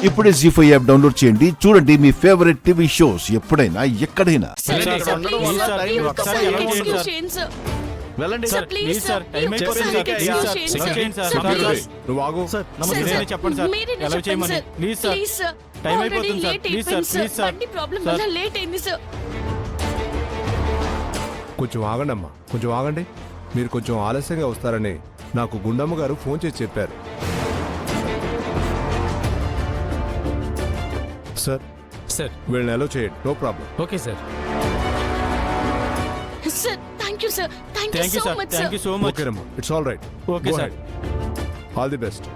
ఇప్పుడే జీ5 app download చేయండి. చూడండి మీ ఫేవరెట్ టీవీ షోస్ ఎప్పుడైనా ఎక్కడైనా. వెళ్ళండి సార్ ప్లీజ్ సార్ టైం అయిపోయింది నువ్వు ఆగు. నమస్తే చెప్పండి సార్ ఎలా చేయమని ప్లీజ్ సార్ టైం అయిపోతుంది సార్ ప్లీజ్ సార్ ప్రాబ్లం వల్ల లేట్ అయింది సార్. కొంచెం ఆగండి అమ్మా, కొంచెం ఆగండి. మీరు కొంచెం ఆలస్యంగా వస్తారని నాకు గుండమ్మ గారు ఫోన్ చేసి చెప్పారు. సార్ సార్ వీళ్ళని అలో చేయండి, no problem. Okay sir sir thank you sir thank thank you you so sir much thank you so much ఓకేనమ్మా, it's all right. Okay sir all the best.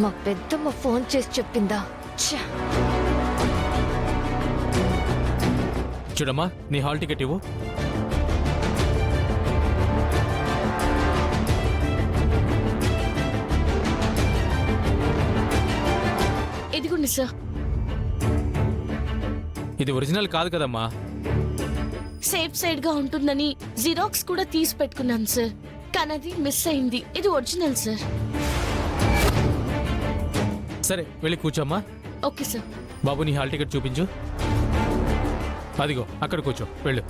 మా పెద్దమ్మ phone చేసి చెప్పిందా? ఛ! చూడమ్మా నీ హాల్ టికెట్ ఇవ్వు. ఇదిగోండి సార్. ఇది ఒరిజినల్ కాదు కదమ్మా. సేఫ్ సైడ్ గా ఉంటుందని జిరాక్స్ కూడా తీసి పెట్టుకున్నాను సార్, కానీ అది మిస్ అయింది. ఇది ఒరిజినల్ సార్. సరే వెళ్ళి కూర్చోమ్మా. Okay sir. బాబు నీ హాల్ టికెట్ చూపించు. అదిగో అక్కడ కూర్చో వెళ్ళు.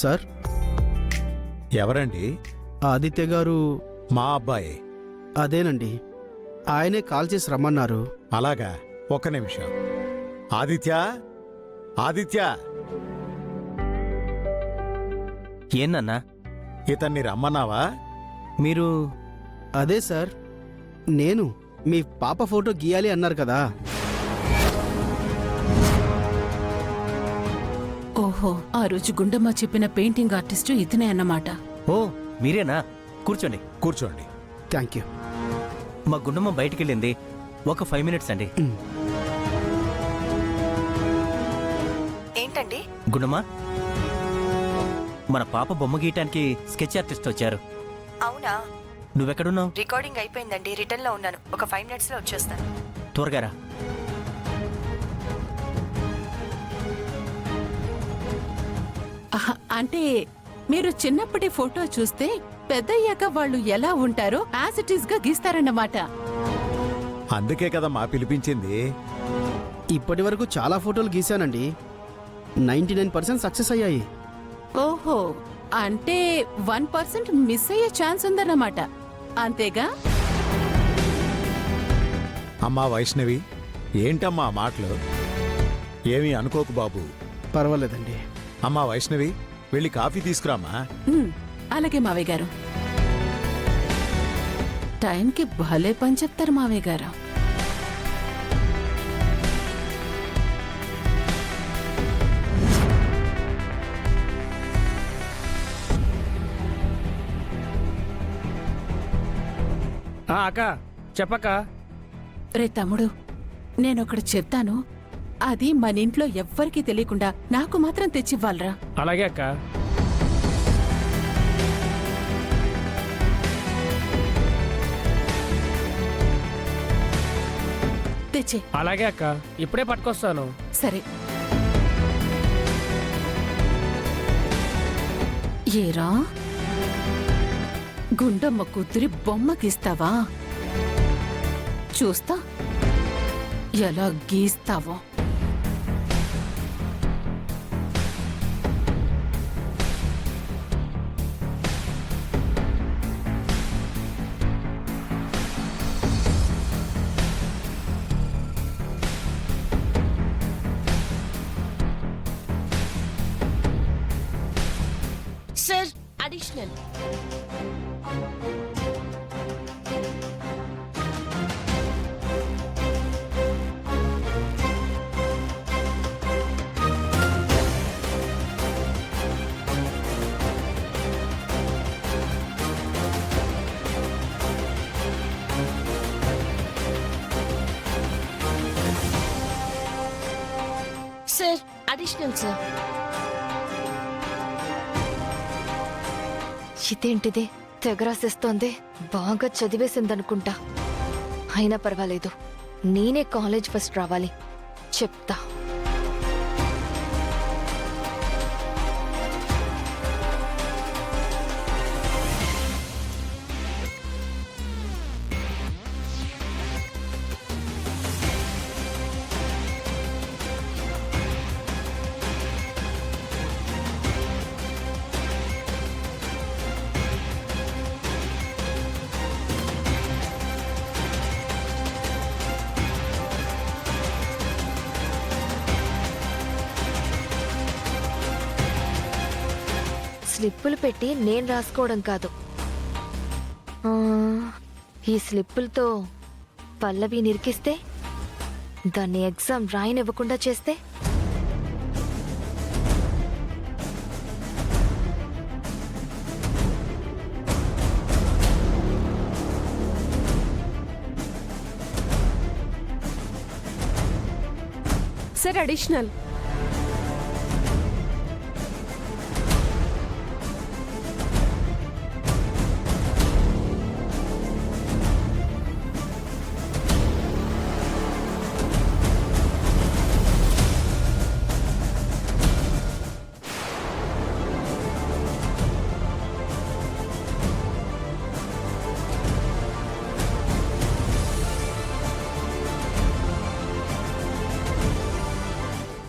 సార్ ఎవరండి? ఆదిత్య గారు. మా అబ్బాయి. అదేనండి, ఆయనే కాల్ చేసి రమ్మన్నారు. అలాగా, ఒక్క నిమిషం. ఆదిత్య, ఆదిత్య, ఏందన్నా ఇతన్ని రమ్మన్నావా? మీరు? అదే సార్, నేను మీ పాప ఫోటో గీయాలి అన్నారు కదా. ఓహో, ఆ రోజు గుండమ్మ చెప్పిన పెయింటింగ్ ఆర్టిస్టు ఇతనే అన్నమాట. ఓ మీరేనా? కూర్చోండి. కూర్చోండి. Thank you. మా గుండమ్మ బయటికెళ్ళింది, ఒక 5 మినిట్స్ అండి. ఏంటండి? గుండమ్మ, మన పాప బొమ్మ గీయటానికి స్కెచ్ ఆర్టిస్ట్ వచ్చారు. అవునా? నువ్వెక్కడున్నావు? రికార్డింగ్ అయిపోయిందండి, రిటర్న్ లో ఉన్నాను. ఒక 5 మినిట్స్ లో వచ్చేస్తాను. త్వరగా రా. ఆహా, అంటే మీరు చిన్నప్పటి ఫోటో చూస్తే పెద్దయ్యాక వాళ్ళు ఎలా ఉంటారో యాజ్ ఇట్ ఈస్ గా గీస్తారన్నమాట. అందుకే కదమ్మా పిలిపించింది. ఇప్పటి వరకు చాలా ఫోటోలు గీశానండి, 99% సక్సెస్ అయ్యాయి. ఓహో, అంటే 1% మిస్ అయ్యే ఛాన్స్ ఉందన్నమాట, అంతేగా? అమ్మా వైష్ణవి, ఏంటమ్మా ఆ మాటలు? ఏమీ అనుకోకు బాబు. పర్వాలేదండి. అమ్మా వైష్ణవి, వెళ్ళి కాఫీ తీసుకురామా. అలాగే మావయ్య గారు. టైంకి భలే పని చెప్తారు మావయ్య గారు. అక్క చెప్పక్క. రే తమ్ముడు, నేనొకటి చెప్తాను, అది మన ఇంట్లో ఎవ్వరికీ తెలియకుండా నాకు మాత్రం తెచ్చివ్వాలరా. అలాగే అక్క. తెచ్చే. అలాగే అక్క, ఇప్పుడే పట్టుకొస్తాను. సరే. ఏరా, గుండమ్మ కూతురి బొమ్మ గీస్తావా? చూస్తా ఎలా గీస్తావో. Sir additional. Sir additional sir. ఇదేంటిది తెగ రాసేస్తోంది. బాగా చదివేసిందనుకుంటా. అయినా పర్వాలేదు, నేనే కాలేజ్ ఫస్ట్ రావాలి. చెప్తా. స్లిప్పులు పెట్టి నేను రాసుకోవడం కాదు. ఈ స్లిప్పులతో పల్లవి నిరికిస్తే, దాన్ని ఎగ్జామ్ రాయనివ్వకుండా చేస్తే, సార్ అడిషనల్.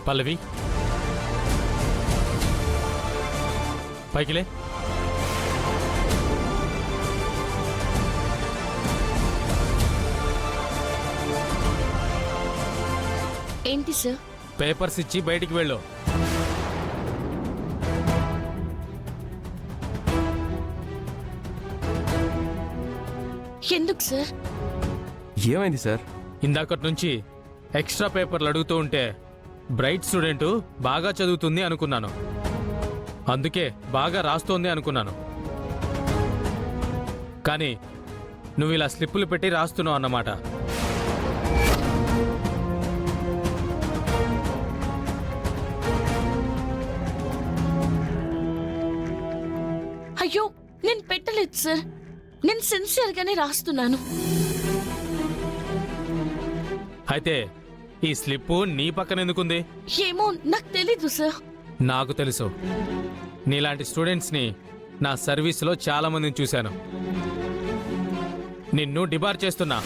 పల్లవి పైకిలే. ఏంటి సార్? పేపర్స్ ఇచ్చి బయటికి వెళ్ళు. ఎందుకు సార్? ఏమైంది సార్? ఇందాకటి నుంచి ఎక్స్ట్రా పేపర్లు అడుగుతూ ఉంటే బ్రైట్ స్టూడెంట్ బాగా చదువుతుంది అనుకున్నాను. అందుకే బాగా రాస్తోంది అనుకున్నాను. కానీ నువ్వు ఇలా స్లిప్పులు పెట్టి రాస్తున్నావు అన్నమాట. అయ్యో, నేను పెట్టలేదు సార్. నేను సిన్సియర్ గానే రాస్తున్నాను. అయితే ఈ స్లిప్పు నీ పక్కన ఎందుకుంది? ఏమో నాకు తెలీదు సార్. నాకు తెలుసు. నీలాంటి స్టూడెంట్స్ని నా సర్వీస్లో చాలా మందిని చూశాను. నిన్ను డిబార్ చేస్తున్నా.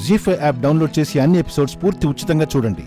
జీ5 యాప్ డౌన్లోడ్ చేసి అన్ని ఎపిసోడ్స్ పూర్తి ఉచితంగా చూడండి.